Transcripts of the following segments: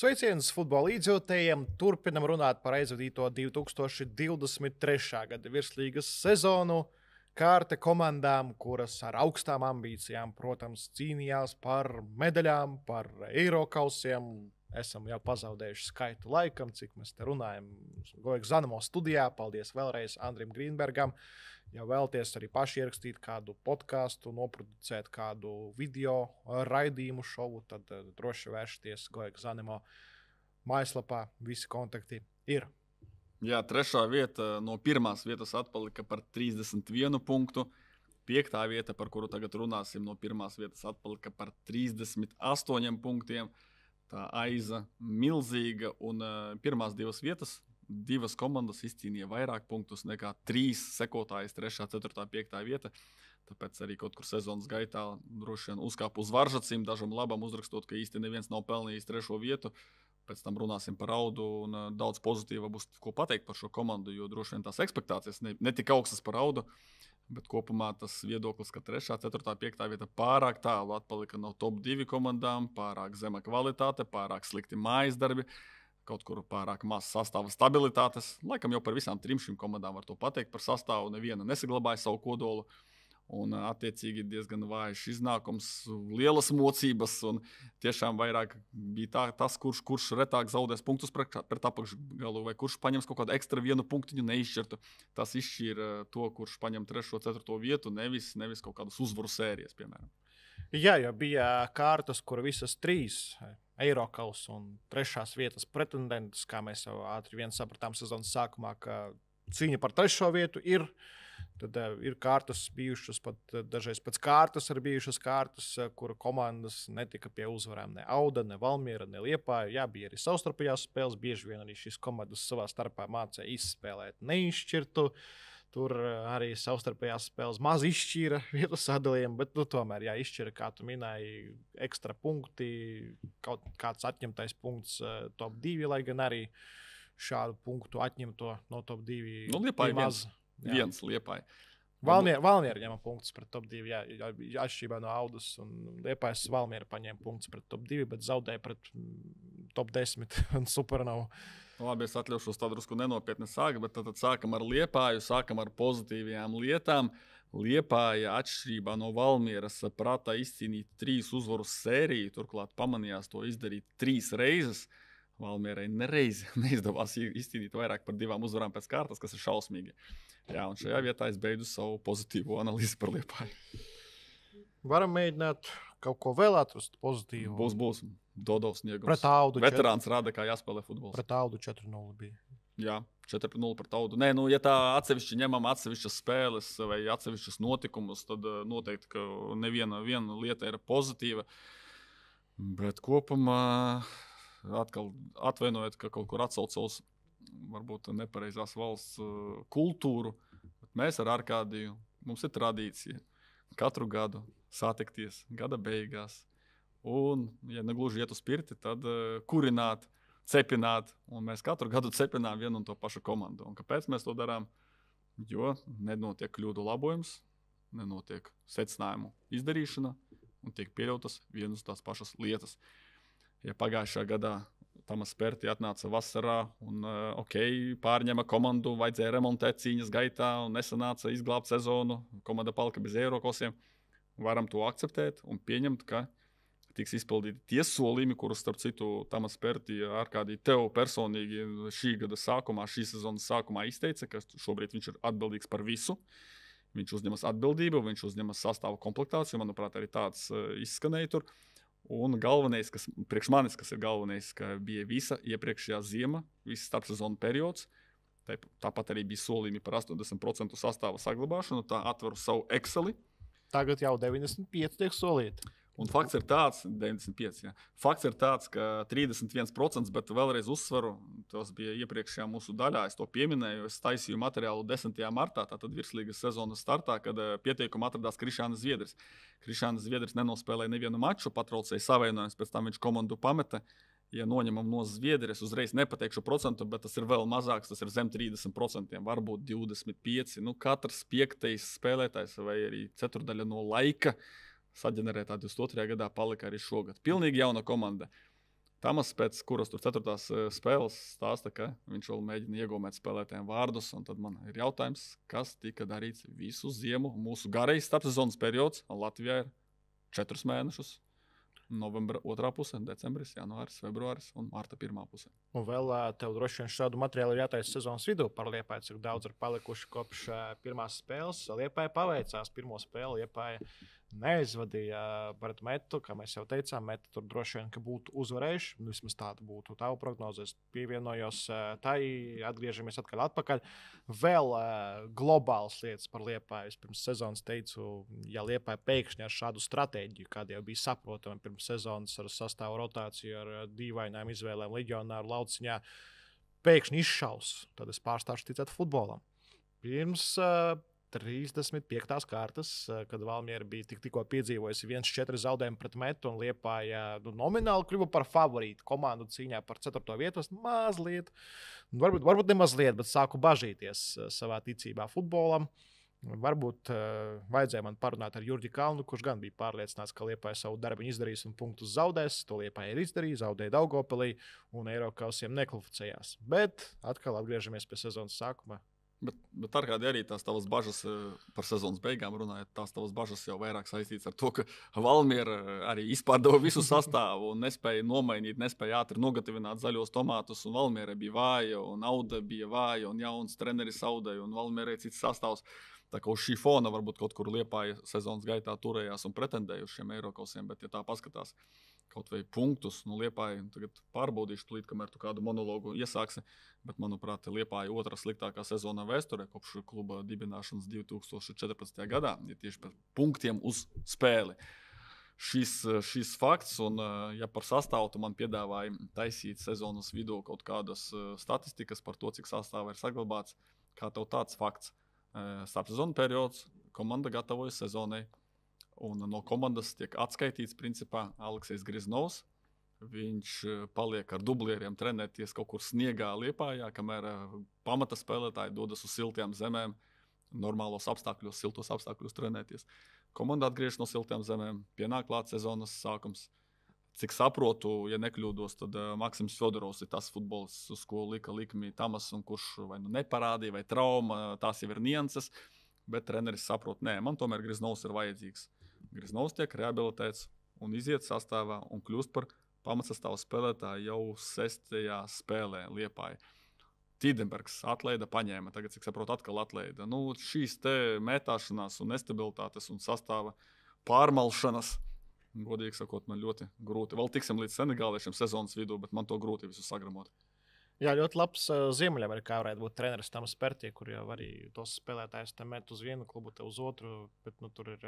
Sveiciens futbola līdzjūtējiem. Turpinam runāt par aizvadīto 2023. gada virslīgas sezonu. Kārta komandām, kuras ar augstām ambīcijām, protams, cīnījās par medaļām, par Eirokausiem. Esam jau pazaudējuši skaitu laikam, cik mēs te runājam. Goigs Zanamo studijā. Paldies vēlreiz Andrim Grīnbergam. Ja vēlaties arī paši ierakstīt kādu podkāstu, noproducēt kādu video raidījumu šovu, tad droši vēršieties Goigs Zanamo mājaslapā. Visi kontakti ir. Jā, trešā vieta no pirmās vietas atpalika par 31 punktu. Piektā vieta, par kuru tagad runāsim, no pirmās vietas atpalika par 38 punktiem. Tā aiza milzīga, un pirmās divas komandas izcīnīja vairāk punktus nekā 3 sekotājas 3., 4., 5. vieta. Tāpēc arī kaut kur sezonas gaitā droši vien uzkāpa uz varžacīm, dažam labam uzrakstot, ka īsti neviens nav pelnījis 3. vietu. Pēc tam runāsim par Audu, un daudz pozitīva būs ko pateikt par šo komandu, jo droši vien tās ekspektācijas ne tik augstas par Audu, bet kopumā tas viedoklis, ka 3., 4., 5. vieta pārāk tālu atpalika no top 2 komandām, pārāk zema kvalitāte, pārāk slikti mājas darbi, kaut kur pārāk maz sastāva stabilitātes. Laikam jau par visām 3 šīm komandām var to pateikt par sastāvu, neviena nesaglabāja savu kodolu. Un, attiecīgi, diezgan vājš iznākums, lielas mocības. Tiešām vairāk bija tas, kurš retāk zaudēs punktus pret apakšgalu, vai kurš paņems kaut kādu ekstra vienu punktiņu neizšķirtu. Tas izšķīra to, kurš paņem 3., 4. vietu, nevis kaut kādas uzvaru sērijas, piemēram. Jā, jo bija kārtas, kur visas 3 Eirokaus un 3. vietas pretendentes, kā mēs jau ātri vien sapratām sezonas sākumā, ka cīņa par 3. vietu ir. Tad ir kārtas bijušas, pat dažreiz pēc kārtas ir bijušas kārtas, kuru komandas netika pie uzvarām. Ne Auda, ne Valmiera, ne Liepāja. Jā, bija arī savstarpējās spēles. Bieži vien arī šīs komandas savā starpā mācīja izspēlēt neizšķirtu. Tur arī savstarpējās spēles maz izšķīra vietu sadalījumu, bet tomēr izšķira, kā tu minēji, ekstra punkti, kaut kāds atņemtais punkts top 2, lai gan arī šādu punktu atņemto no top 2 Liepāja maz. Viens Liepāja. Valmiera ņēma punktus pret top 2, atšķirībā no Audas. Liepājas Valmiera paņēma punktus pret top 2, bet zaudēja pret top 10 un Supernovu. Labi, es atļaušos tā drusku nenopietni sākt, bet tad sākam ar Liepāju, sākam ar pozitīvajām lietām. Liepāja atšķirībā no Valmieras prātā izcīnīt 3 uzvaru sēriju, turklāt pamanījās to izdarīt 3 reizes. Valmierai nereizi neizdevās izcīnīt vairāk par 2 uzvarām pēc kārtas, kas ir šausmīgi. Jā, un šajā vietā es beidzu savu pozitīvo analīzi par Liepāju. Varam mēģināt kaut ko vēl atrast pozitīvu. Būs. Dodovs sniegums. Pret Audu. Veterāns rāda, kā jāspēlē futbols. Pret Audu 4-0 bija. Jā, 4-0 pret Audu. Nē, ja tā atsevišķi ņemam atsevišķas spēles vai atsevišķas notikumus, tad noteikti, ka neviena lieta ir pozitīva. Bet kopumā atkal atvainojiet, ka kaut kur atsaucos varbūt nepareizās valsts kultūru. Bet mēs ar Arkādiju, mums ir tradīcija katru gadu satikties gada beigās. Un, ja negluži iet uz pirti, tad kurināt, cepināt. Un mēs katru gadu cepinām vienu un to pašu komandu. Un kāpēc mēs to darām? Jo nenotiek kļūdu labojums, nenotiek secinājumu izdarīšana un tiek pieļautas vienas tās pašas lietas. Ja pagājušā gadā Tamas Perti atnāca vasarā un pārņēma komandu, vajadzēja remontēt cīņas gaitā un nesanāca izglābt sezonu, komanda palika bez Eirokosiem, varam to akceptēt un pieņemt, ka tiks izpildīti tie solījumi, kurus, starp citu, Tamas Perti Arkādī tev personīgi šī gada sākumā, šī sezonas sākumā izteica, ka šobrīd viņš ir atbildīgs par visu. Viņš uzņemas atbildību, viņš uzņemas sastāvu komplektāciju, manuprāt, arī tāds izskanēja tur. Un galvenais, kas priekš manis, kas ir galvenais, ka bija visa iepriekšējā ziema, viss starpsezonu periods. Tāpat arī bija solījumi par 80% sastāva saglabāšanu. Tā atveru savu Exceli. Tagad jau 95 tiek solīti. Un fakts ir tāds, 95, jā. Fakts ir tāds, ka 31%, bet vēlreiz uzsveru, tas bija iepriekšējā mūsu daļā, es to pieminēju, es taisīju materiālu 10. martā, tātad virslīgas sezonas startā, kad pieteikumu atradās Krišānis Zviedris. Krišānis Zviedris nenospēlēja nevienu maču, patraucēja savienojums, pēc tam viņš komandu pameta. Ja noņemam no Zviedrijas, uzreiz nepateikšu procentu, bet tas ir vēl mazāks, tas ir zem 30%, varbūt 25%. Katrs 5. spēlētājs vai arī ceturdaļa no laika saģenerētā 22. gadā palika arī šogad. Pilnīgi jauna komanda. Tamas pēc kuras tur 4. spēles stāsta, ka viņš vēl mēģina iegūmēt spēlētājiem vārdus. Un tad man ir jautājums, kas tika darīts visu ziemu. Mūsu garais starpsezonas periods Latvijā ir 4 mēnešus. Novembra 2. puse, decembris, janvāris, februāris un marta 1. puse. Un vēl tev droši vien šādu materiālu ir jātaisa sezonas vidū par Liepāju, cik daudz ir palikuši kopš pirmās spēles. Liepāja paveicās pirmo spēli, Liepāja neizvadīja pret Metu, kā mēs jau teicām, Meta tur droši vien, ka būtu uzvarējuši. Vismaz tāda būtu tava prognozes. Pievienojos tai, atgriežamies atpakaļ. Vēl globālas lietas par Liepāju. Pirms sezonas teicu, ja Liepāja pēkšņi ar šādu stratēģiju, kāda jau bija saprotama pirms sezonas ar sastāvu rotāciju, ar dīvainām izvēlēm leģionāru lauciņā, pēkšņi izšaus, tad es pārstāšu ticēt futbolam. Pirms 35. kārtas, kad Valmiera bija tikko piedzīvojusi 1-4 zaudējumu pret Metu un Liepāja nomināli kļuva par favorītu komandu cīņā par 4. vietu. Mazliet, varbūt ne mazliet, bet sāku bažīties savā ticībā futbolam. Varbūt vajadzēja man parunāt ar Jurģi Kalnu, kurš gan bija pārliecināts, ka Liepāja savu darbu izdarīs un punktus zaudēs. To Liepāja ir izdarījis, zaudēja Daugavpilī un Eirokausiem nekvalificējās. Bet atkal atgriežamies pie sezonas sākuma. Bet ar kādi arī tās tavas bažas par sezonas beigām runājot, tās tavas bažas jau vairāk saistītas ar to, ka Valmiera arī izpārdeva visu sastāvu un nespēja nomainīt, nespēja ātri nogatavināt zaļos tomātus, un Valmiera bija vāja, un Auda bija vāja, un jauns treneris Audai, un Valmiera ir cits sastāvs. Tā kā uz šī fona varbūt kaut kur Liepāja sezonas gaitā turējās un pretendēja uz šiem Eirokausiem, bet ja tā paskatās kaut vai punktus, Liepāja tagad pārbaudīšu tūlīt, kamēr tu kādu monologu iesāksi, bet manuprāt Liepāja 2. sliktākā sezonā vēsturē kopš kluba dibināšanas 2014. gadā, ja tieši par punktiem uz spēli. Šis fakts, un ja par sastāvu tu man piedāvāji taisīt sezonas vidū kaut kādas statistikas par to, cik sastāvā ir saglabāts, kā tev tāds fakts. Starpsezonu periods, komanda gatavojas sezonai, un no komandas tiek atskaitīts principā Aleksis Griznovs. Viņš paliek ar dublieriem trenēties kaut kur sniegā Liepājā, kamēr pamata spēlētāji dodas uz siltām zemēm, normālos apstākļos, siltos apstākļos trenēties. Komanda atgriežas no siltām zemēm, pienāk klāt sezonas sākums. Cik saprotu, ja nekļūdos, tad Maksims Fjodorovs ir tas futbolists, uz ko lika likmi Tamas, un kurš vai nu neparādīja, vai trauma, tās jau ir nianses, bet treneris saprot, nē, man tomēr Griznovs ir vajadzīgs. Griznovs tiek rehabilitēts un iziet sastāvā un kļūst par pamatsastāvu spēlētāju jau 6. spēlē Liepāja. Tīdenbergs atlaida, paņēma, tagad, cik saprotu, atkal atlaida. Šīs te mētāšanās un nestabilitātes un sastāva pārmalšanas, godīgi sakot, man ļoti grūti. Vēl tiksim līdz senegāliešiem sezonas vidū, bet man to grūti visu sagramot. Jā, ļoti labs Ziemeļamerikā varētu būt treneris Tamas Pertie, kur jau arī tos spēlētājus te met uz vienu klubu, te uz otru, bet tur ir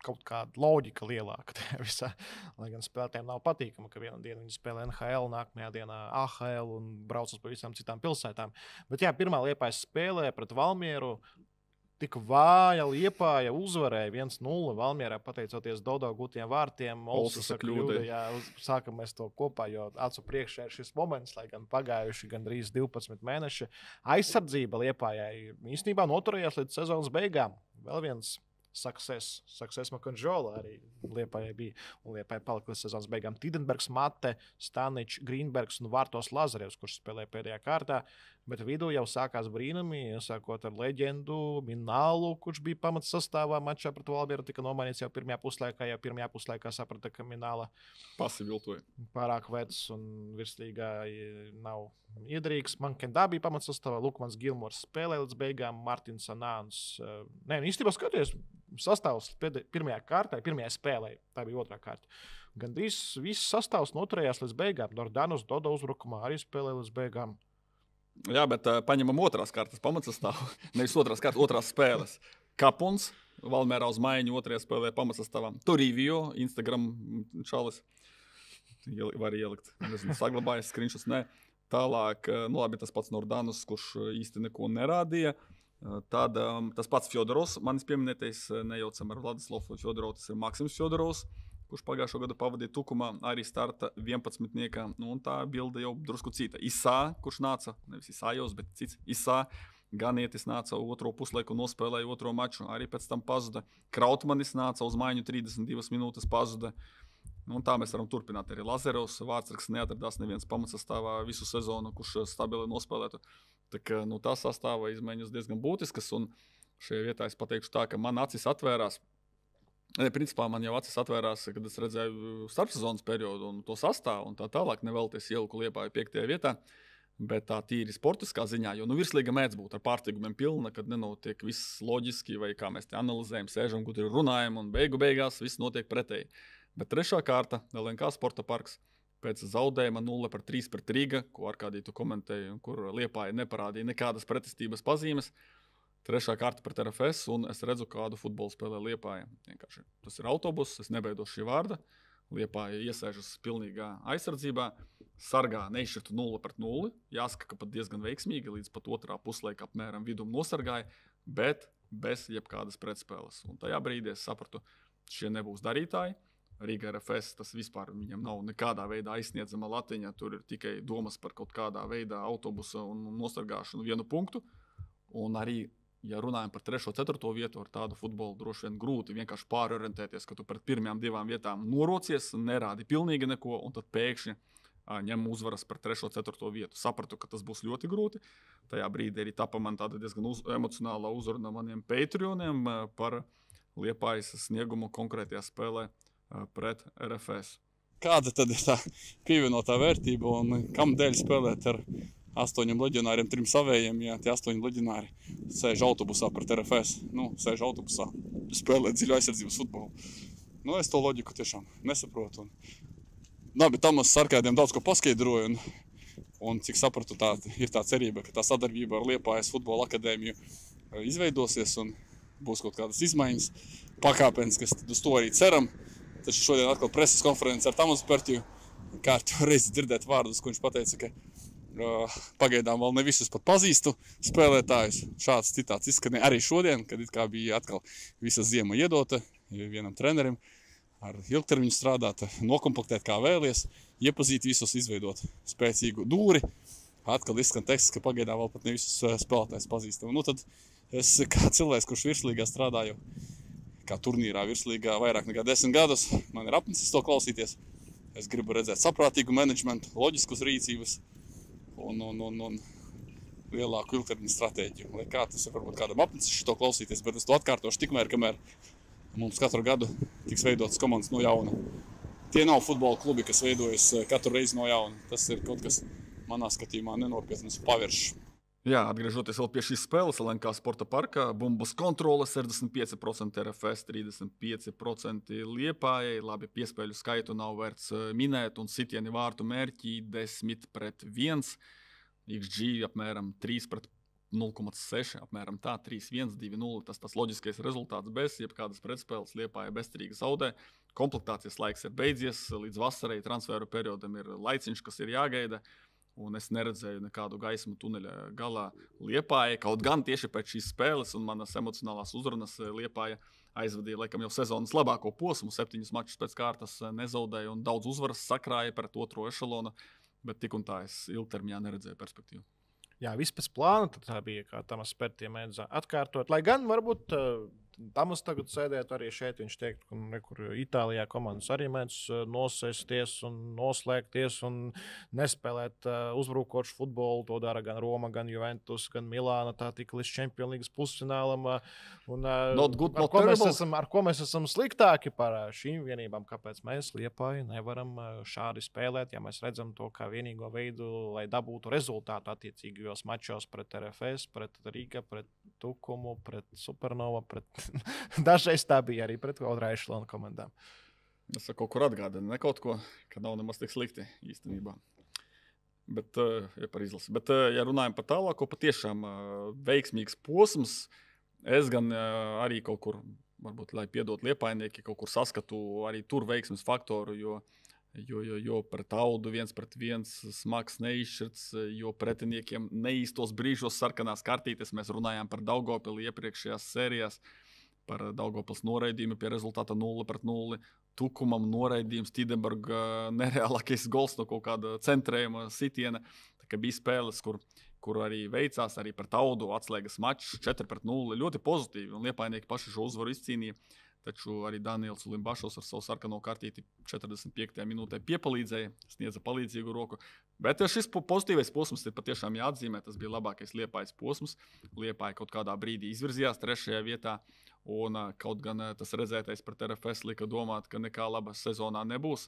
kaut kāda loģika lielāka tajā visā. Lai gan spēlētājiem nav patīkama, ka vienu dienu viņi spēlē NHL, nākamajā dienā AHL un brauc uz pavisam citām pilsētām. Bet jā, pirmā Liepājas spēlē pret Valmieru. Tik vāja Liepāja uzvarēja 1-0 Valmierā, pateicoties Dodo gūtiem vārtiem. Olsas kļūda, jā, sākam mēs to kopā, jo acu priekšā ir šis moments, lai gan pagājuši gandrīz 12 mēneši. Aizsardzība Liepājai īstenībā noturējās līdz sezonas beigām. Vēl viens success Makanžola arī Liepājai bija. Un Liepājai palika līdz sezonas beigām Tīdenbergs, Mate, Staničs, Grīnbergs un Vārtos Lazarevs, kurš spēlēja pēdējā kārtā. Bet vidū jau sākās brīnumi, sākot ar leģendu Minālu, kurš bija pamats sastāvā mačā pret Valmieru. Tika nomainīts jau pirmajā puslaikā saprata, ka Mināla pasiviltoja. Pārāk vecs un virslīgā nav iedarīgs. Mankendā bija pamats sastāvā, Lukmans Gilmors spēlēja līdz beigām, Martins Anāns. Īstenībā skaties, sastāvs pirmajā kārtā, pirmajā spēlē, tā bija otrā kārta. Gandrīz viss sastāvs noturējās līdz beigām. Nordanos Dodo uzbrukumā arī spēlēja līdz beigām. Jā, bet paņemam otrās kārtas pamatsastāvu. Nevis otrās kārtas, otrās spēles. Kapuns, Valmierā uz maiņu otrajā spēlē pamatsastāvā. Torīvio, Instagram čalis. Var ielikt, nezinu, saglabājas skriņšus, nē. Tālāk, labi, tas pats Nordanos, kurš īsti neko nerādīja. Tad tas pats Fjodorovs, manis pieminētais, nejaucam ar Vladislavu Fjodorovu, tas ir Maksims Fjodorovs, kurš pagājušo gadu pavadīja Tukumā, arī starta 11-niekā. Un tā bilde jau drusku cita. Isā, kurš nāca, nevis Isājos, bet cits Isā, Ganietis nāca otro puslaiku, nospēlēja otro maču, arī pēc tam pazuda. Krautmanis nāca uz maiņu 32 minūtes, pazuda. Un tā mēs varam turpināt. Arī Lazarovs vārdsargs neatradās neviens pamatsastāvā visu sezonu, kurš stabili nospēlētu. Tā kā tā sastāvā izmaiņas diezgan būtiskas. Un šajā vietā es pateikšu tā, ka man acis atvērās. Principā man jau acis atvērās, kad es redzēju starpsezonas periodu un to sastāvu un tā tālāk. Nevēlties ieliku Liepāju 5. vietā. Bet tā tīri sportiskā ziņā, jo virslīga mēdz būt ar pārsteigumiem pilna, kad nenotiek viss loģiski, vai kā mēs te analizējam, sēžam, gudri runājam, un beigās viss notiek pretēji. Bet 3. kārta, LNK Sporta parks, pēc zaudējuma 0-3 pret Rīga, ko Arkādī tu komentēji, un kur Liepāja neparādīja nekādas pretestības pazīmes. 3. kārta pret RFS, un es redzu, kādu futbolu spēlē Liepāja. Vienkārši tas ir autobus, es nebeidošu šī vārda. Liepāja iesēžas pilnīgā aizsardzībā, sargā neizšķirtu 0-0. Jāsaka, ka pat diezgan veiksmīgi, līdz pat otrā puslaika apmēram vidum nosargāja, bet bez jebkādas pretspēles. Un tajā brīdī es sapratu, šie nebūs darītāji. Rīga RFS tas vispār viņam nav nekādā veidā aizsniedzama latiņa. Tur ir tikai domas par kaut kādā veidā autobusa un nosargāšanu vienu punktu. Un arī, ja runājam par 3. un 4. vietu, ar tādu futbolu droši vien grūti vienkārši pārorientēties, ka tu pret pirmajām 2 vietām norocies, nerādi pilnīgi neko, un tad pēkšņi ņem uzvaras par 3. un 4. vietu. Sapratu, ka tas būs ļoti grūti. Tajā brīdī arī tapa man tāda diezgan emocionāla uzruna maniem Patreoniem par Liepājas sniegumu konkrētajā spēlē pret RFS. Kāda tad ir tā pievienotā vērtība un kam dēļ spēlēt ar 8 leģionāriem, 3 savējiem, ja tie 8 leģionāri sēž autobusā pret RFS, sēž autobusā, spēlē dziļu aizsardzības futbolu. Es to loģiku tiešām nesaprotu. Bet tam es Arkādiem daudz ko paskaidroju, un cik sapratu, ir tā cerība, ka tā sadarbība ar Liepājas futbola akadēmiju izveidosies un būs kaut kādas izmaiņas, pakāpeniskas, tad uz to arī ceram. Taču šodien atkal preses konferences ar Tamas Partiju kārtu reizi dzirdēt vārdus, ko viņš pateica, ka pagaidām vēl ne visus pat pazīstu spēlētājus. Šāds citāts izskanēja arī šodien, kad it kā bija atkal visa ziema iedota vienam trenerim. Ar ilgtermiņu strādāt, nokomplektēt kā vēlies, iepazīt visus, izveidot spēcīgu dūri. Atkal izskan teksts, ka pagaidām vēl pat ne visus spēlētājus pazīstam. Tad es kā cilvēks, kurš virslīgā strādāju, kā turnīrā virslīgā vairāk nekā 10 gadus, man ir apnicis to klausīties. Es gribu redzēt saprātīgu menedžmentu, loģiskus rīcības un lielāku ilgtermiņu stratēģiju. Lai kā tas ir varbūt kādam apnicis to klausīties, bet es to atkārtošu tikmēr, kamēr mums katru gadu tiks veidotas komandas no jauna. Tie nav futbola klubi, kas veidojas katru reizi no jauna. Tas ir kaut kas manā skatījumā nenopietnas paviršs. Jā, atgriežoties vēl pie šīs spēles, LNK Sporta parkā, bumbas kontrole 65% RFS, 35% Liepājai. Labi, piespēļu skaitu nav vērts minēt, un sitieni vārtu mērķi 10-1. XG apmēram 3-0,6, apmēram tā, 3-1, 2-0. Tas loģiskais rezultāts bez jebkādas pretspēles. Liepāja bezstrīgi zaudē. Komplektācijas laiks ir beidzies, līdz vasarai transferu periodam ir laiciņš, kas ir jāgaida. Un es neredzēju nekādu gaismu tuneļa galā Liepājai. Kaut gan tieši pēc šīs spēles un manas emocionālās uzrunas Liepāja aizvadīja laikam jau sezonas labāko posmu. 7 mačus pēc kārtas nezaudēja un daudz uzvaras sakrāja pret otro ešalonu. Bet tik un tā es ilgtermiņā neredzēju perspektīvu. Jā, viss pēc plāna, tad tā bija, kā Tamas Partija mēdz atkārtot. Lai gan varbūt Tamas tagad sēdētu arī šeit, viņš teikt, ka nekur Itālijā komandas arī mēdz nosēsties un noslēgties un nespēlēt uzbrukošu futbolu. To dara gan Roma, gan Juventus, gan Milāna. Tā tika līdz Champions League pusfinālam. Ar ko mēs esam sliktāki par šīm vienībām? Kāpēc mēs Liepāju nevaram šādi spēlēt, ja mēs redzam to kā vienīgo veidu, lai dabūtu rezultātu attiecīgajos mačos pret RFS, pret Rīga, pret Tukumu, pret Supernova, pret dažreiz tā bija arī pret otrā ešalona komandām. Es kaut kur atgādinu, ne kaut ko, ka nav nemaz tik slikti īstenībā. Bet, ja par izlasi. Bet, ja runājam par tālāko, patiešām veiksmīgs posms, es gan arī kaut kur, varbūt, lai piedot Liepainieki, kaut kur saskatu arī tur veiksmes faktoru, jo pret Audu 1-1 smags neizšķirts, jo pretiniekiem neīstos brīžos sarkanās kartītes. Mēs runājām par Daugavpili iepriekšējās sērijās, par Daugavpils noraidījumu pie rezultāta 0-0. Tukumam noraidījums, Tīdenberga nereālākais gols no kaut kāda centrējuma sitiena. Tā kā bija spēles, kur arī veicās, arī pret Audu atslēgas mačs 4-0. Ļoti pozitīvi, un Liepainieki paši šo uzvaru izcīnīja. Taču arī Daniels Limbašovs ar savu sarkano kartīti 45. minūtē piepalīdzēja, sniedza palīdzīgu roku. Bet šis pozitīvais posms ir patiešām jāatzīmē. Tas bija labākais Liepājas posms. Liepāja kaut kādā brīdī izvirzījās 3. vietā. Un kaut gan tas redzētais pret RFS lika domāt, ka nekā laba sezonā nebūs.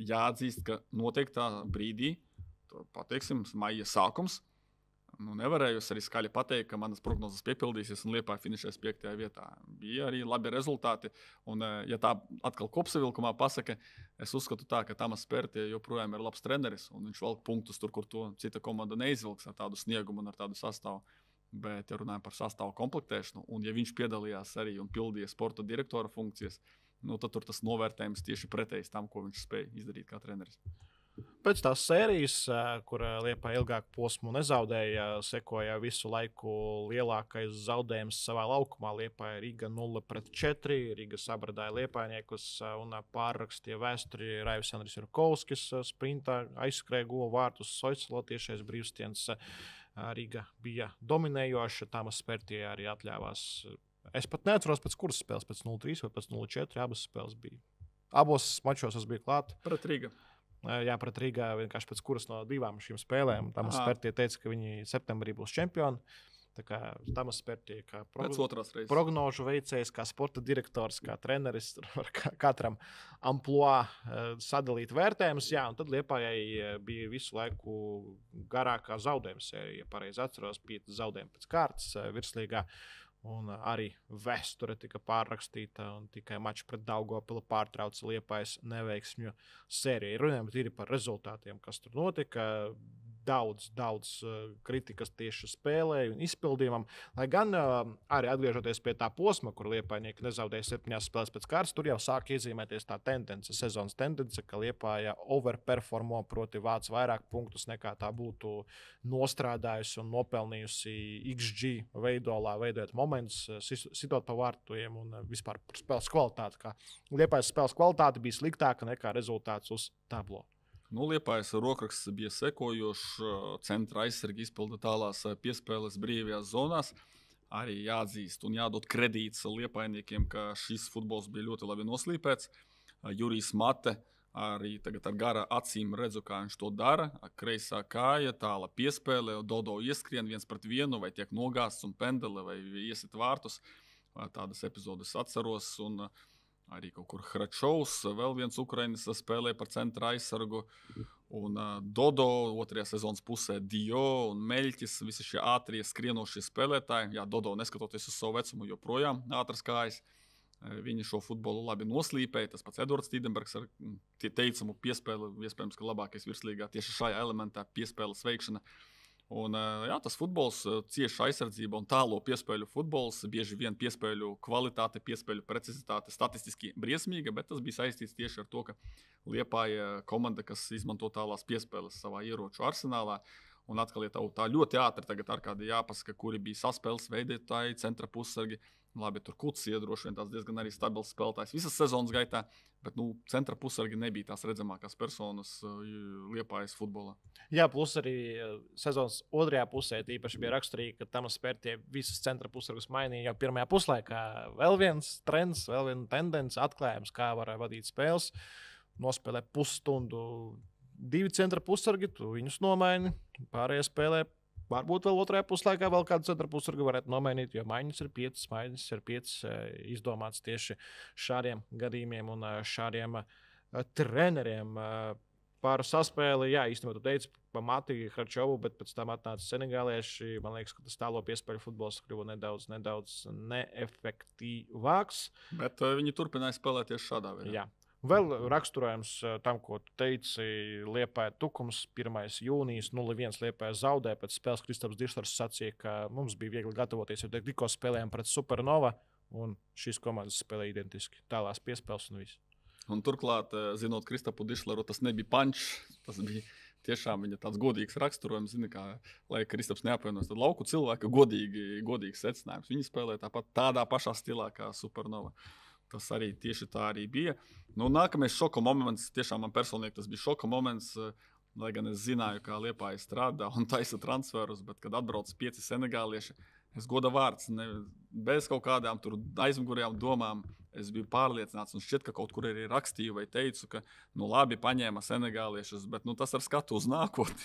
Jāatzīst, ka noteiktā brīdī, pateiksim, maija sākums, nevarēju arī skaļi pateikt, ka manas prognozes piepildīsies un Liepāja finišēs 5. vietā. Bija arī labi rezultāti. Un, ja tā atkal kopsavilkumā pasaka, es uzskatu tā, ka Tamas Pērtie joprojām ir labs treneris. Un viņš valk punktus tur, kur to cita komanda neizvilks ar tādu sniegumu un ar tādu sastāvu. Bet, ja runājam par sastāvu komplektēšanu, un ja viņš piedalījās arī un pildīja sporta direktora funkcijas, tad tur tas novērtējums tieši pretējs tam, ko viņš spēja izdarīt kā treneris. Pēc tās sērijas, kur Liepāja ilgāku posmu nezaudēja, sekoja visu laiku lielākais zaudējums savā laukumā. Liepāja Riga 0-4. Riga sabradāja liepājniekus un pārrakstīja vēsturi. Raivis Andris Jurkovskis sprintā aizskrēja guva vārtus, Soicelo tiešais brīvstiens. Riga bija dominējoša, Tamas Pērtie arī atļāvās. Es pat neatceros pēc kuras spēles, pēc 0-3 vai pēc 0-4. Abas spēles bija. Abos mačos es biju klāt. Pret Riga. Jā, pret Rīgā vienkārši pēc kuras no 2 šīm spēlēm. Tamas Pērtie teica, ka viņi septembrī būs čempioni. Tā kā Tamas Pērtie kā prognožu veicējs, kā sporta direktors, kā treneris, var katram amploā sadalīt vērtējumus. Jā, un tad Liepājai bija visu laiku garākā zaudējuma sērija. Ja pareizi atceros, 5 zaudējumi pēc kārtas virslīgā. Un arī vēsture tika pārrakstīta, un tikai mačs pret Daugavpili pārtrauca Liepājas neveiksmju sēriju. Runājot par rezultātiem, kas tur notika. Daudz kritikas tieši spēlēju un izpildījumam. Lai gan arī atgriežoties pie tā posma, kur Liepājnieki nezaudēja 7 spēles pēc kārtas, tur jau sāk iezīmēties tā tendence, sezonas tendence, ka Liepāja overperformo, proti vāc vairāk punktus nekā tā būtu nostrādājusi un nopelnījusi XG veidolā, veidojot momentus, sitot pa vārtujiem un vispār par spēles kvalitāti. Kā Liepājas spēles kvalitāte bija sliktāka nekā rezultāts uz tablo. Liepājas rokraksts bija sekojošs, centra aizsargi izpilda tālās piespēles brīvajās zonās. Arī jāatzīst un jādod kredīts liepājniekiem, ka šis futbols bija ļoti labi noslīpēts. Jurijs Mate arī tagad ar gara acīm redzu, kā viņš to dara. Kreisā kāja, tāla piespēle, Dodo ieskrien 1-1 vai tiek nogāsts un pendele vai iesit vārtus. Tādas epizodes atceros un arī kaut kur Hračovs, vēl viens Ukrainas spēlē par centra aizsargu. Un Dodo otrajā sezonas pusē Dio un Meļķis, visi šie ātrie skrienošie spēlētāji. Jā, Dodo neskatoties uz savu vecumu joprojām ātras kājas. Viņi šo futbolu labi noslīpēja. Tas pats Edvards Tīdenbergs ar teicamu piespēli, iespējams, ka labākais virslīgā tieši šajā elementā piespēles veikšana. Un, jā, tas futbols, cieša aizsardzība un tālo piespēļu futbols, bieži vien piespēļu kvalitāte, piespēļu precizitāte statistiski briesmīga, bet tas bija saistīts tieši ar to, ka Liepāja komanda, kas izmanto tālās piespēles savā ieroču arsenālā. Un atkal, ja tā ļoti ātri tagad ar kādi jāpasaka, kuri bija saspēles veidētāji, centra pussargi. Labi, tur Kuts iedroši vien tās diezgan arī stabils spēlētājs visas sezonas gaitā, bet centra pussargi nebija tās redzamākās personas Liepājas futbolā. Jā, plus arī sezonas otrajā pusē tīpaši bija raksturīgi, ka Tamas Pērtie visas centra pussargus mainīja jau pirmajā puslaikā. Vēl viens trends, vēl viena tendence, atklājums, kā var vadīt spēles. Nospēlē pusstundu 2 centra pussargi, tu viņus nomaini, pārējie spēlē. Varbūt vēl otrajā puslaikā vēl kādu centra pussargu varētu nomainīt, jo maiņas ir 5, izdomāts tieši šādiem gadījumiem un šādiem treneriem. Par saspēli, jā, īstenībā tu teici par Mati Hračovu, bet pēc tam atnāca senegālieši. Man liekas, ka tas tālo piespēļu futbols kļuva nedaudz neefektīvāks. Bet viņi turpināja spēlēt tieši šādā veidā. Jā. Vēl raksturojums tam, ko tu teici, Liepāja Tukums 1. jūnijas 0-1 Liepāja zaudē. Pēc spēles Kristaps Dišlers sacīja, ka mums bija viegli gatavoties, jo tikko spēlējām pret Supernova, un šīs komandas spēlē identiski. Tālās piespēles un viss. Un turklāt, zinot Kristapu Dišleru, tas nebija pančs, tas bija tiešām viņa tāds godīgs raksturojums. Zini, kā, lai Kristaps neapvienojas, tad lauku cilvēka godīgs secinājums. Viņi spēlē tāpat tādā pašā stilā kā Supernova. Tas arī tieši tā arī bija. Nākamais šoka moments, tiešām man personīgi tas bija šoka moments, lai gan es zināju, kā Liepāja strādā un taisa transferus, bet kad atbrauc 5 senegālieši, es goda vārds, bez kaut kādām tur aizmugurējām domām, Es biju pārliecināts, un šķiet, ka kaut kur arī rakstīju vai teicu, ka labi paņēma senegāliešus, bet tas ar skatu uz nākotni.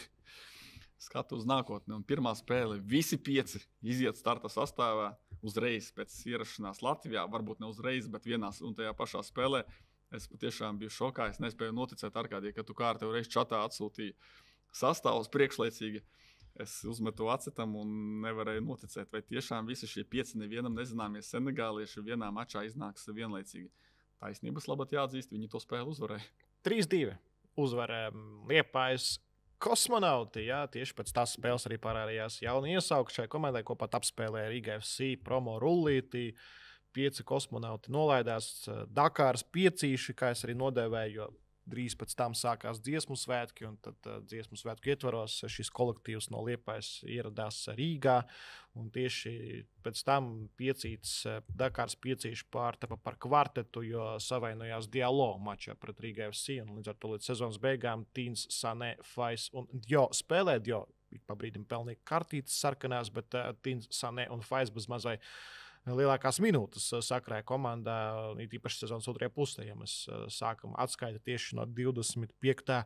Un pirmā spēle visi 5 iziet starta sastāvā uzreiz pēc ierašanās Latvijā. Varbūt ne uzreiz, bet vienā un tajā pašā spēlē. Es patiešām biju šokā. Es nespēju noticēt, Arkādija, ka tu kārtējo reizi čatā atsūtīji sastāvus priekšlaicīgi. Es uzmetu acitam un nevarēju noticēt, vai tiešām visi šie 5 nevienam nezināmie senegālieši vienā mačā iznāks vienlaicīgi. Taisnības labāk jāatzīst, viņi to spēli uzvarēja. 3-2 uzvarēja Liepājas Kosmonauti. Jā, tieši pēc tās spēles arī parādījās jauni iesaukti šai komandai, ko pat apspēlēja Riga FC promo rullītī. 5 kosmonauti nolaidās Dakāras piecīši, kā es arī nodēvēju, jo drīz pēc tam sākās dziesmu svētki, un tad dziesmu svētku ietvaros šis kolektīvs no Liepājas ieradās Rīgā, un tieši pēc tam Dakāras piecīši pārtapa par kvartetu, jo savainojās dialogu mačā pret Riga FC, un līdz ar to līdz sezonas beigām Tins, Sané, Fais un Djo spēlē. Djo pa brīdim pelnīja kartītes sarkanās, bet Tins, Sané un Fais bez mazai lielākās minūtes sakrāja komandā, īpaši sezonas otrajā pusē, ja mēs sākam atskaiti tieši no 25.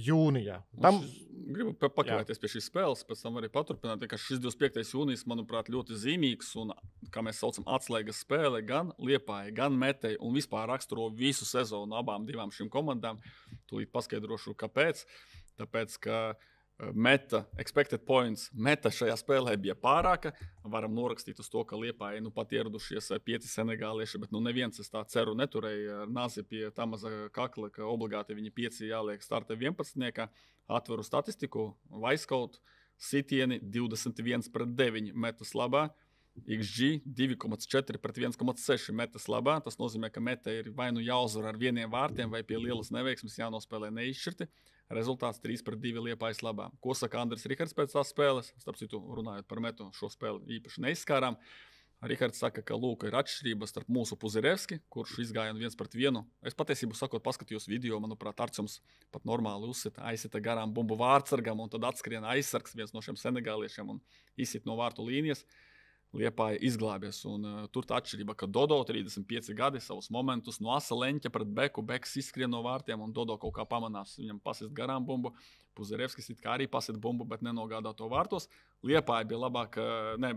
jūnijā. Gribu pakavēties pie šīs spēles, pēc tam arī paturpināt, ka šis 25. jūnijas, manuprāt, ļoti zīmīgs un, kā mēs saucam, atslēgas spēle gan Liepājai, gan Metei un vispār raksturo visu sezonu abām divām šīm komandām. Tūlīt paskaidrošu, kāpēc. Tāpēc, ka Meta, expected points, meta šajā spēlē bija pārāka. Varam norakstīt uz to, ka Liepājai pat ieradušies 5 senegālieši, bet neviens, es tā ceru, neturēja nāzi pie tā maza kakla, ka obligāti viņi 5 jāliek starta 11. Atveru statistiku, Vaiskaut, sitieni 21-9 metas labā. XG 2,4-1,6 metas labā. Tas nozīmē, ka meta ir vai nu jāuzvar ar 1 vārtiem, vai pie lielas neveiksmes jānospēlē neizšķirti. Rezultāts 3-2 Liepājas labā. Ko saka Andris Rihards pēc tās spēles? Starp citu, runājot par metu, šo spēli īpaši neizskārām. Rihards saka, ka lūk, ir atšķirība starp mūsu Puzirevski, kurš izgāja 1-1. Es patiesību sakot, paskatījos video, manuprāt, Arčuns pat normāli aizsita garām bumbu vārtsargam, un tad atskrien aizsargs viens no šiem senegāliešiem un izsit no vārtu līnijas. Liepāja izglābies, un tur tā atšķirība, ka Dodo 35 gadi savus momentus no asa leņķa pret beku, beks izskrien no vārtiem, un Dodo kaut kā pamanās viņam pasist garām bumbu. Puzirevskis it kā arī pasit bumbu, bet nenogādā to vārtos. Liepāja bija labāka,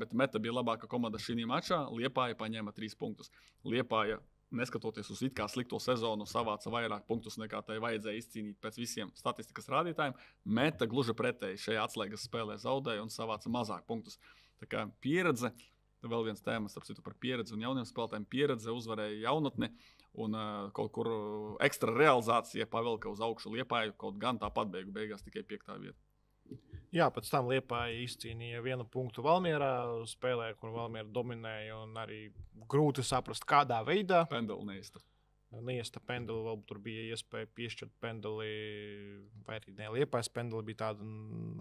bet Meta bija labāka komanda šī mačā. Liepāja paņēma 3 punktus. Liepāja, neskatoties uz it kā slikto sezonu, savāca vairāk punktus nekā tai vajadzēja izcīnīt pēc visiem statistikas rādītājiem. Meta gluži pretēji šajā atslēgas spēlē zaudēja un savāca mazāk punktus. Tā kā pieredze, vēl viens tēmas par pieredzi un jauniem spēlētājiem. Pieredze uzvarēja jaunatni un kaut kur ekstra realizācija pavelka uz augšu Liepāju, kaut gan tāpat beigās tikai 5. vieta. Jā, pēc tam Liepāja izcīnīja 1 punktu Valmierā spēlē, kur Valmiera dominēja un arī grūti saprast, kādā veidā. Pendeli Niesta pendeli, vēl tur bija iespēja piešķirt pendeli, vai arī ne, Liepājas pendeli bija tāda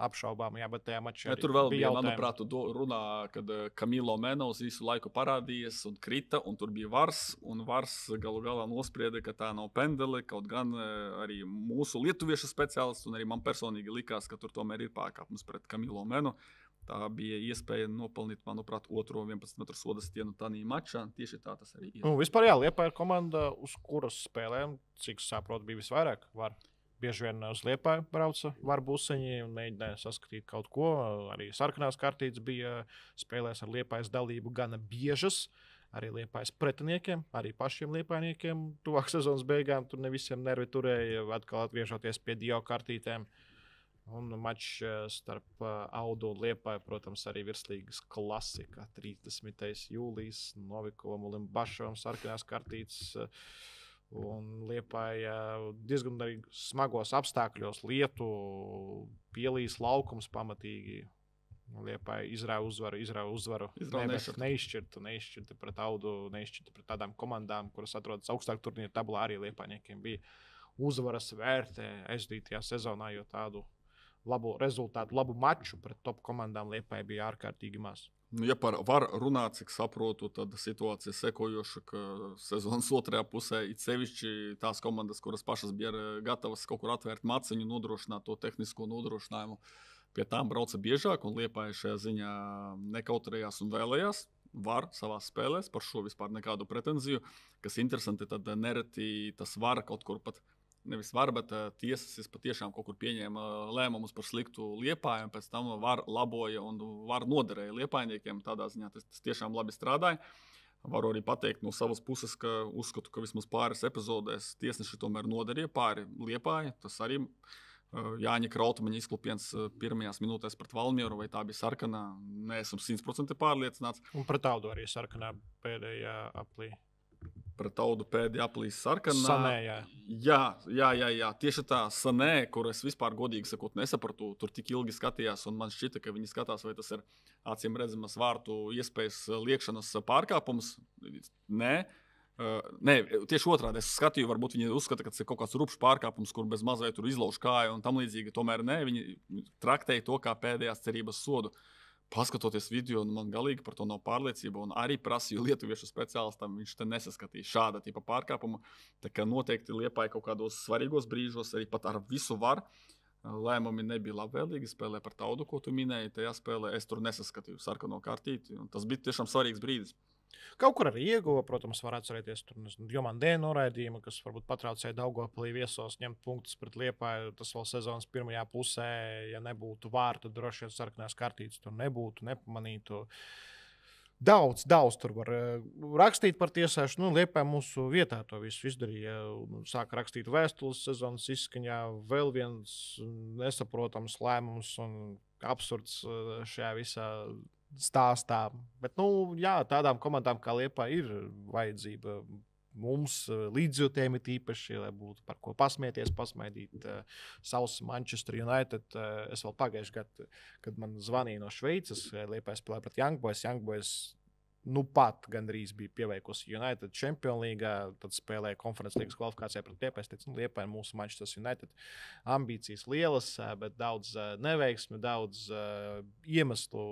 apšaubāma, jā, bet tajā mačā tur vēl bija, manuprāt, runā, kad Kamilo Menovs visu laiku parādījies un krita, un tur bija Vars, un Vars galu galā nosprieda, ka tā nav pendeli, kaut gan arī mūsu lietuviešu speciālists, un arī man personīgi likās, ka tur tomēr ir pārkāpums pret Kamilo Menu. Tā bija iespēja nopelnīt, manuprāt, otro 11 metru soda stienu tādā mačā. Tieši tā tas arī ir. Vispār jā, Liepāja ir komanda, uz kuras spēlēm, cik saprotu, bija visvairāk. Bieži vien uz Liepāju brauca buseņi un mēģināja saskatīt kaut ko. Arī sarkanās kartītes bija spēlēs ar Liepājas dalību gana biežas. Arī Liepājas pretiniekiem, arī pašiem liepājniekiem. Tuvāk sezonas beigām tur ne visiem nervi turēja, atkal atgriežoties pie Dio kartītēm. Un mačs starp Audu un Liepāju, protams, arī virslīgas klasika. 30. jūlijas Novikovam un Limbašovam sarkanās kartītes. Un Liepāja diezgan arī smagos apstākļos lietu, pielīs laukums pamatīgi. Liepāja izrāva uzvaru. Neizšķirta pret Audu, neizšķirta pret tādām komandām, kuras atrodas augstāk turnīra tabulā. Arī Liepājniekiem bija uzvaras vērtē aizdītajā sezonā, jo tādu labu rezultātu, labu maču pret top komandām Liepāja bija ārkārtīgi maz. Ja par var runāt, cik saprotu, tad situācija sekojoša, ka sezonas otrajā pusē it sevišķi tās komandas, kuras pašas bija gatavas kaut kur atvērt maciņu, nodrošināt to tehnisko nodrošinājumu, pie tām brauca biežāk, un Liepāja šajā ziņā nekautrējās un vēlējās var savā spēlēs, par šo vispār nekādu pretenziju. Kas interesanti, tad nereti tas var kaut kur pat, nevis var, bet tiesas patiešām kaut kur pieņēma lēmumus par sliktu Liepāju, un pēc tam var laboja un var noderēja Liepājniekiem. Tādā ziņā tas tiešām labi strādāja. Varu arī pateikt no savas puses, ka uzskatu, ka vismaz pāris epizodēs tiesneši tomēr nodarīja pāri Liepāja. Tas arī Jāņa Krautmaņa izklupiens pirmajās minūtēs pret Valmieru, vai tā bija sarkanā, neesmu 100% pārliecināts. Un pret Taudu arī sarkanā pēdējā aplī. Pret Taudu pēdējā aplī sarkanā. Sanē, jā. Tieši tā Sanē, kur es vispār godīgi sakot nesapratu, tur tik ilgi skatījās, un man šķita, ka viņi skatās, vai tas ir acīm redzamas vārtu iespējas liekšanas pārkāpums. Nē, tieši otrādi. Es skatīju, varbūt viņi uzskata, ka tas ir kaut kāds rupšs pārkāpums, kur bez mazliet tur izlauž kāju un tam līdzīgi. Tomēr nē, viņi traktēja to kā pēdējās cerības sodu. Paskatoties video, man galīgi par to nav pārliecība, un arī prasīju lietuviešu speciālistam, viņš te nesaskatīja šāda tipa pārkāpumu. Tā kā noteikti Liepāja kaut kādos svarīgos brīžos, arī pat ar visu var. Lēmumi nebija labvēlīgi, spēlē par Taudu, ko tu minēji, tajā spēlē es tur nesaskatīju sarkano kartīti, un tas bija tiešām svarīgs brīdis. Kaut kur arī ieguva, protams, var atcerēties Jomandē noraidījumu, kas varbūt patraucēja Daugavpilī viesos ņemt punktus pret Liepāju. Tas vēl sezonas pirmajā pusē, ja nebūtu vār, tad droši vien sarkanās kartītes tur nebūtu, nepamanītu. Daudz tur var rakstīt par tiesāšanu. Liepāja mūsu vietā to visu izdarīja. Sāka rakstīt vēstules sezonas izskaņā. Vēl viens nesaprotams lēmums un absurds šajā visā stāstā. Bet, tādām komandām kā Liepāja ir vajadzība mums līdzjūtējiem tīpaši, lai būtu par ko pasmieties, pasmaidīt savus Manchester United. Es vēl pagājušajā gadā, kad man zvanīja no Šveices, Liepāja spēlēja pret Young Boys. Pat gandrīz bija pieveikusi United Champions League, tad spēlēja konferences līgas kvalifikācijā pret Liepāju. Es teicu, Liepāja mūsu Manchester United ambīcijas lielas, bet daudz neveiksmi, daudz iemeslu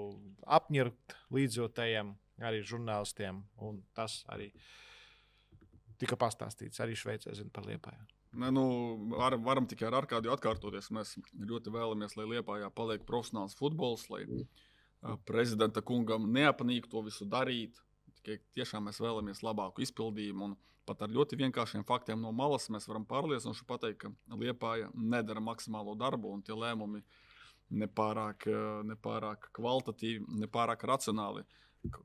apņirt līdzjūtējiem, arī žurnālistiem, un tas arī tika pastāstīts arī Šveicē, zinu par Liepāju. Varam tikai ar Arkādiju atkārtoties. Mēs ļoti vēlamies, lai Liepājā paliek profesionāls futbols, lai prezidenta kungam neapnīk to visu darīt. Tikai tiešām mēs vēlamies labāku izpildījumu, un pat ar ļoti vienkāršiem faktiem no malas mēs varam pārliecinoši pateikt, ka Liepāja nedara maksimālo darbu, un tie lēmumi nepārāk kvalitatīvi, nepārāk racionāli.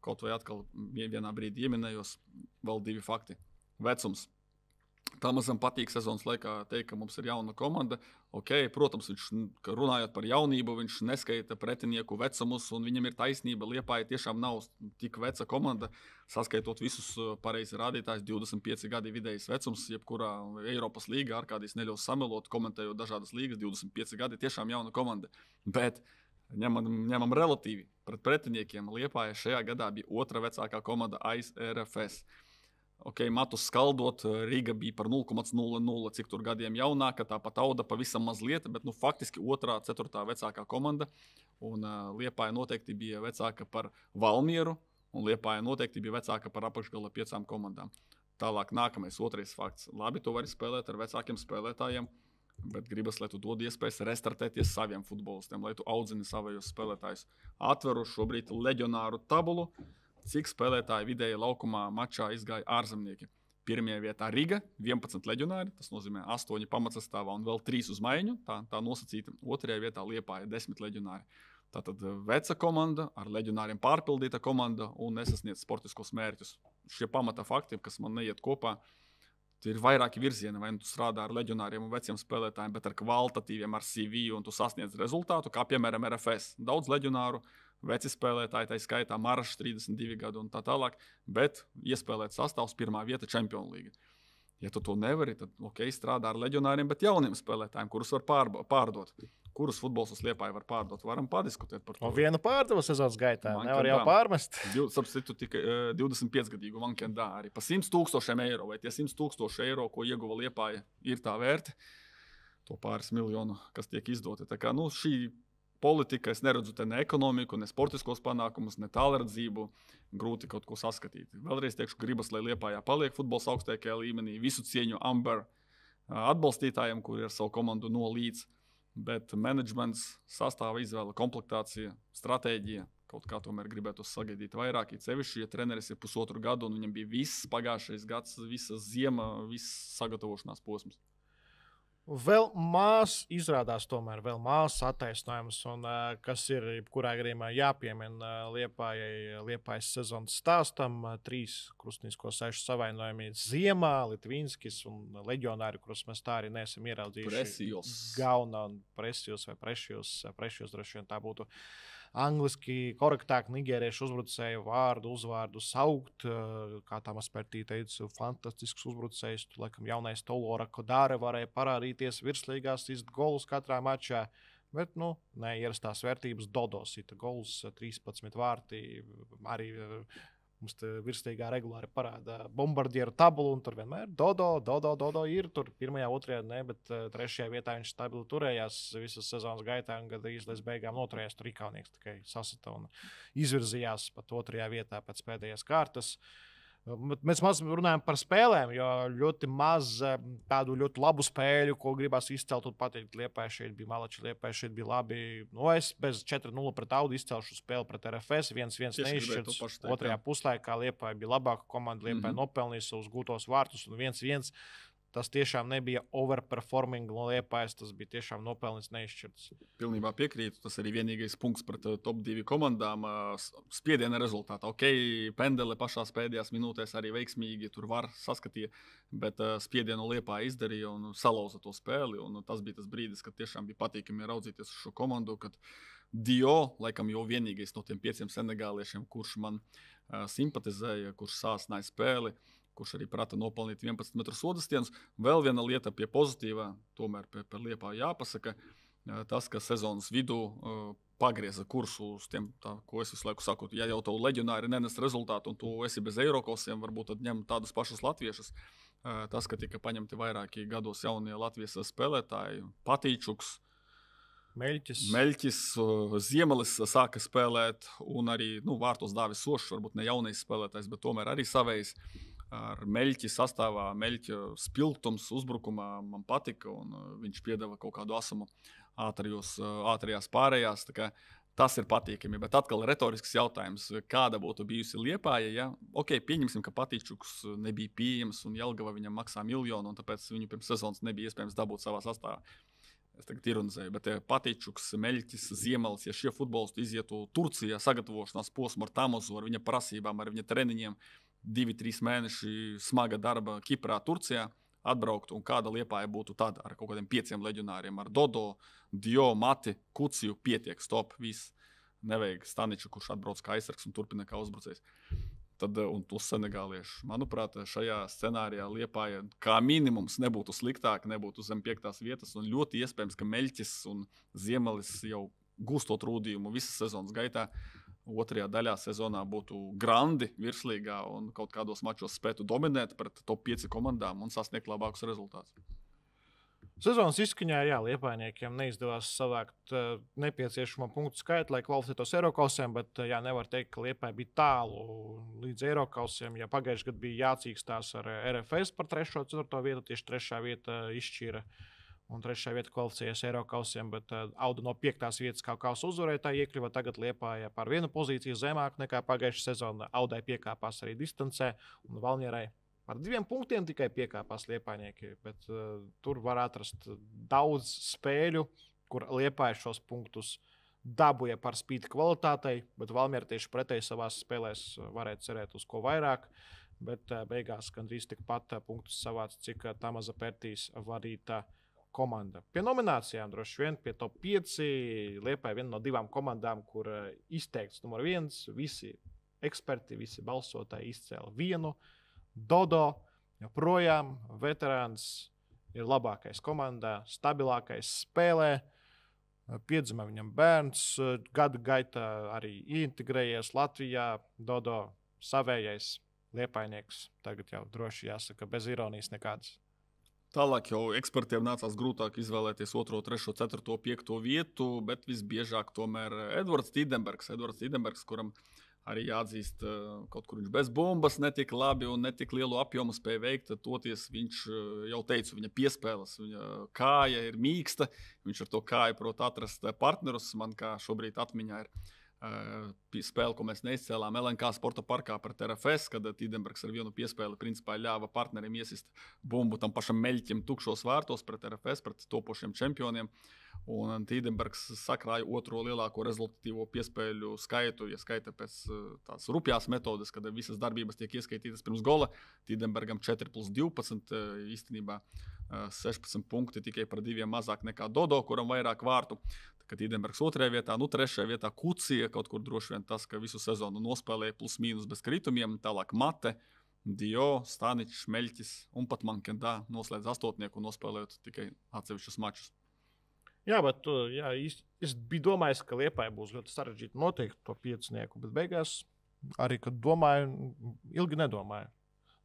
Kaut vai atkal vienā brīdī ieminējos vēl divi fakti. Vecums. Tā mazam patīk sezonas laikā teikt, ka mums ir jauna komanda. Protams, viņš runājot par jaunību, viņš neskaita pretinieku vecumus, un viņam ir taisnība. Liepāja tiešām nav tik veca komanda, saskaitot visus pareizi rādītājus. 25 gadi vidējais vecums, jebkurā Eiropas līgā, Arkādijs neļaus samelot, komentējot dažādas līgas. 25 gadi tiešām jauna komanda. Bet ņemam relatīvi pret pretiniekiem. Liepāja šajā gadā bija otra vecākā komanda aiz RFS. Matus skaldot, Rīga bija par 0,00, cik tur gadiem jaunāka, tāpat Tauda pavisam mazliet, bet faktiski otrā, ceturtā vecākā komanda. Un Liepāja noteikti bija vecāka par Valmieru, un Liepāja noteikti bija vecāka par apakšgala 5 komandām. Tālāk nākamais otrais fakts. Labi, tu vari spēlēt ar vecākiem spēlētājiem, bet gribas, lai tu dod iespējas restartēties saviem futbolistiem, lai tu audzini savējos spēlētājus. Atveru šobrīd leģionāru tabulu. Cik spēlētāji vidēji laukumā mačā izgāja ārzemnieki. Pirmajā vietā Riga, 11 leģionāri, tas nozīmē 8 pamatsastāvā un vēl 3 uz maiņu, tā nosacīta. Otrajā vietā Liepāja 10 leģionāri. Tātad veca komanda, ar leģionāriem pārpildīta komanda un nesasniedz sportiskos mērķus. Šie pamata fakti, kas man neiet kopā, ir vairāki virzieni, vai tu strādā ar leģionāriem un veciem spēlētājiem, bet ar kvalitatīviem, ar CV, un tu sasniedz rezultātu, kā piemēram RFS. Daudz leģionāru, veci spēlētāji, tā skaitā Marašs 32 gadu un tā tālāk, bet iespēlēt sastāvs pirmā vieta Champions League. Ja tu to nevari, tad strādā ar leģionāriem, bet jauniem spēlētājiem, kurus var pārdot. Kurus futbols Liepāja var pārdot? Varam padiskutēt par to. Vienu pārdevu sezonas gaitā nevar jau pārmest. Sapsitu tikai 25-gadīgu Vankendā arī pa 100,000 eiro, vai tie 100,000 eiro, ko ieguva Liepāja, ir tā vērti. To pāris miljonu, kas tiek izdoti. Tā kā, šī politika, es neredzu te ne ekonomiku, ne sportiskos panākumus, ne tālredzību. Grūti kaut ko saskatīt. Vēlreiz teikšu, gribas, lai Liepājā paliek futbols augstākajā līmenī. Visu cieņu Amber atbalstītājiem, kuri ar savu komandu no līdz. Bet menedžments, sastāva izvēle, komplektācija, stratēģija, kaut kā tomēr gribētu sagaidīt vairāk. Sevišķi, ja treneris ir 1,5 gadu un viņam bija viss pagājušais gads, visa ziema, viss sagatavošanās posms. Vēl mās izrādās tomēr vēl mās attaisnojums, un kas ir jebkurā gadījumā jāpiemina Liepājas sezonas stāstam. 3 krustnisko 6 savainojumi ziemā, Litvīnskis un leģionāri, kurus mēs tā arī neesam ieraudzījuši. Presijos. Gauna un Presijos vai Prešijos droši vien tā būtu. Angliski korektāk nigēriešu uzbrucēju uzvārdu saukt, kā Tamas Pertī teica, fantastisks uzbrucējs. Tu, laikam, jaunais Tolora Kodāre varēja parādīties virslīgās, sist golus katrā mačā, bet, neierastās vērtības Dodo sita golus, 13 vārti, arī mums virslīgā regulāri parāda bombardieru tabulu, un tur vienmēr Dodo ir, tur 1., 2. ne, bet 3. vietā viņš stabili turējās visas sezonas gaitā, un gandrīz līdz beigām noturējās tur Ikaunieks, tikai sasita un izvirzījās pat 2. vietā pēc pēdējās kārtas. Mēs maz runājam par spēlēm, jo ļoti maz tādu ļoti labu spēļu, ko gribās izcelt un pateikt, Liepāja šeit bija malači, Liepāja šeit bija labi. Es bez 4-0 pret Audu izcelšu spēli pret RFS, 1-1 neizšķirts. 2. puslaikā Liepāja bija labāka komanda, Liepāja nopelnīja savus gūtos vārtus un 1-1. Tas tiešām nebija overperforming no Liepājas, tas bija tiešām nopelnīts neizšķirts. Pilnībā piekrītu, tas arī vienīgais punkts pret top 2 komandām. Spiediena rezultātā. Ok, Pendele pašās pēdējās minūtēs arī veiksmīgi tur var saskatīja, bet spiedienu Liepāja izdarīja un salauza to spēli. Un tas bija tas brīdis, kad tiešām bija patīkami raudzīties uz šo komandu, kad Dio, laikam jau vienīgais no tiem 5 senegāliešiem, kurš man simpatizēja, kurš sāsināja spēli, kurš arī prata nopelnīt 11 metru sodastienus. Vēl viena lieta pie pozitīvā, tomēr par Liepāju jāpasaka, tas, ka sezonas vidū pagrieza kursu uz tiem, ko es visu laiku saku. Ja jau tev leģionāri nenes rezultātu un tu esi bez Eirokosiem, varbūt tad ņem tādus pašus latviešus. Tas, ka tika paņemti vairāki gados jaunie Latvijas spēlētāji, Patīčuks, Meļķis, Ziemelis sāka spēlēt, un arī vārtos Dāvis Sošs, varbūt ne jaunais spēlētājs, bet tomēr arī savējs. Ar Meļķi sastāvā, Meļķa spilgtums uzbrukumā man patika, un viņš piedāvā kaut kādu asumu ātrajās pārējās. Tas ir patīkami, bet atkal retorisks jautājums, kāda būtu bijusi Liepāja, ja? Ok, pieņemsim, ka Patīčuks nebija pieejams un Jelgava viņam maksā 1 miljonu, un tāpēc viņu pirms sezonas nebija iespējams dabūt savā sastāvā. Es tagad ironizēju, bet Patīčuks, Meļķis, Ziemelis, ja šie futbolisti izietu Turcijā sagatavošanās posmu ar Tamozu, ar viņa prasībām, ar viņa treniņiem, 2-3 mēneši smaga darba Kiprā, Turcijā, atbraukt, un kāda Liepāja būtu tad ar kaut kādiem 5 leģionāriem, ar Dodo, Dio, Mati, Kuciju, pietiek, stop, viss. Nevajag Staniču, kurš atbrauc kā aizsargs un turpina kā uzbrucējs. Un tos senegālieši. Manuprāt, šajā scenārijā Liepāja kā minimums nebūtu sliktāk, nebūtu zem 5. vietas, un ļoti iespējams, ka Meļķis un Ziemelis jau gūstot rūdījumu visas sezonas gaitā, 2. daļā sezonā būtu grandi virslīgā un kaut kādos mačos spētu dominēt pret top 5 komandām un sasniegt labākus rezultātus. Sezonas izskaņā, Liepājniekiem neizdevās savākt nepieciešamo punktu skaitu, lai kvalificētos Eirokausiem, bet nevar teikt, ka Liepāja bija tālu līdz Eirokausiem. Ja pagājušajā gadā bija jācīkstās ar RFS par 3. un 4. vietu, tieši 3. vieta izšķīra un 3. vieta kvalificējas Eirokausiem, bet Auda no 5. vietas kaut kāds uzvarētāji iekļuva. Tagad Liepāja par 1 pozīciju zemāk nekā pagājušajā sezonā. Audai piekāpās arī distancē un Valmierai par 2 punktiem tikai piekāpās Liepājnieki, bet tur var atrast daudz spēļu, kur Liepāja šos punktus dabūja par spīti kvalitātei, bet Valmiera tieši pretēji savās spēlēs varētu cerēt uz ko vairāk, bet beigās gandrīz tikpat punktus savāca, cik Tamaza Pertīs vadīta komanda. Pie nominācijām droši vien pie top 5 Liepāja viena no 2 komandām, kur izteikts numur 1, visi eksperti, visi balsotāji izcēla vienu. Dodo joprojām veterāns ir labākais komandā, stabilākais spēlē, piedzima viņam bērns, gada gaitā arī ieintegrējies Latvijā, Dodo savējais Liepājnieks, tagad jau droši jāsaka bez ironijas nekādas. Tālāk jau ekspertiem nācās grūtāk izvēlēties 2., 3., 4., 5. vietu, bet visbiežāk tomēr Edvards Tīdenbergs, kuram arī jāatzīst, kaut kur viņš bez bumbas netik labi un netik lielu apjomu spēja veikt. Toties viņš jau teica, viņa piespēles, viņa kāja ir mīksta, viņš ar to kāju prot atrast partnerus. Man kā šobrīd atmiņā ir spēle, ko mēs neizcēlām LNK sporta parkā pret RFS, kad Tīdenbergs ar vienu piespēli principā ļāva partnerim iesist bumbu tam pašam Meļķim tukšos vārtos pret RFS, pret topošiem čempioniem. Un Tīdenbergs sakrāja otro lielāko rezultatīvo piespēļu skaitu, ja skaita pēc tās rupjās metodes, kad visas darbības tiek ieskaitītas pirms gola. Tīdenbergam 4+12, īstenībā 16 punkti tikai par 2 mazāk nekā Dodo, kuram vairāk vārtu. Kad Tīdenbergs 2. vietā, 3. vietā Kucija, kaut kur droši vien tas, ka visu sezonu nospēlēja plus-mínus bez kritumiem, tālāk Mate, Dio, Staničs, Meļķis un pat Mankendā noslēdz 8. un nospēlējot tikai atsevišķus mačus. Jā, bet es biju domājis, ka Liepāja būs ļoti sarežģīti noteikt to 5, bet beigās arī, kad domāju, ilgi nedomāju.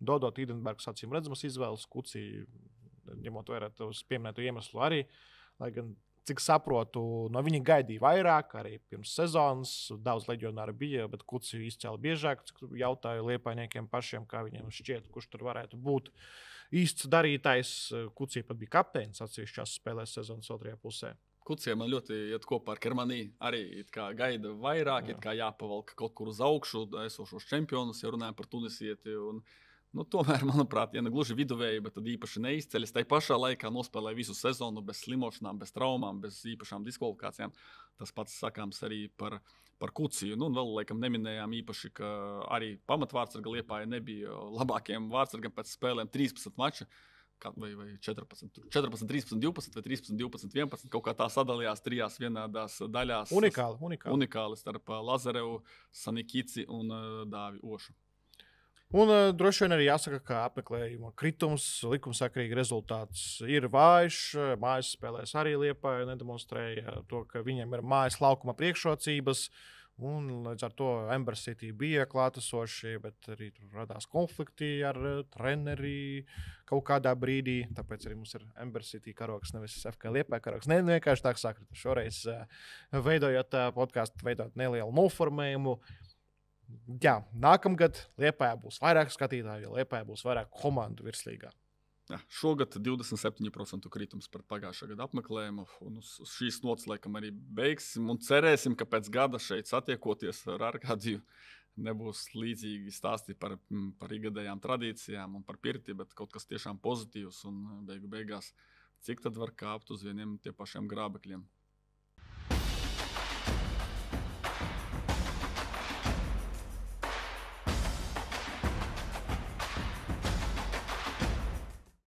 Dodo Tīdenbergs acīm redzamas izvēles, Kucija, ņemot vērā tos pieminēto iemeslu arī, lai gan cik saprotu, no viņa gaidīja vairāk, arī pirms sezonas daudz leģionāri bija, bet Kuciju izcēla biežāk, cik jautāju liepainiekiem pašiem, kā viņiem šķiet, kurš tur varētu būt īsts darītājs. Kucija pat bija kapteinis atsevišķās spēlēs sezonas 2. pusē. Kucija man ļoti iet kopā ar Kermanī, arī it kā gaida vairāk, it kā jāpavalka kaut kur uz augšu, esošos čempionus, ja runājam par tunisieti. Tomēr, manuprāt, ja ne gluži viduvēji, bet tad īpaši neizceļas. Tai pašā laikā nospēlēja visu sezonu bez slimošanām, bez traumām, bez īpašām diskvalifikācijām. Tas pats sakāms arī par Kuciju. Un vēl, laikam, neminējām īpaši, ka arī pamatvārtsarga Liepāja nebija labākiem vārtsargam pēc spēlēm 13 maču. Vai 14, 13, 12 vai 13, 12, 11. Kaut kā tā sadalījās 3 vienādās daļās. Unikāli starp Lazarevu, Sanikici un Dāvi Ošu. Un droši vien arī jāsaka, ka apmeklējuma kritums, likumsakarīgi rezultāts ir vājš. Mājas spēlēs arī Liepāja nedemonstrēja to, ka viņiem ir mājas laukuma priekšrocības. Un līdz ar to Amber City bija klātesoši, bet arī tur radās konflikti ar treneri kaut kādā brīdī. Tāpēc arī mums ir Amber City karoks, nevis FK Liepāja karoks. Vienkārši tā sakrita. Šoreiz veidojot podcastu, veidot nelielu noformējumu. Jā, nākamgad Liepājā būs vairāk skatītāju, jo Liepājā būs vairāk komandu virslīgā. Jā, šogad 27% kritums pret pagājušā gada apmeklējumu. Un uz šīs nots laikam arī beigsim un cerēsim, ka pēc gada šeit satiekoties ar Arkādiju nebūs līdzīgi stāsti par ikgadējām tradīcijām un par pirti, bet kaut kas tiešām pozitīvs un beigās, cik tad var kāpt uz vieniem tie pašiem grābekļiem.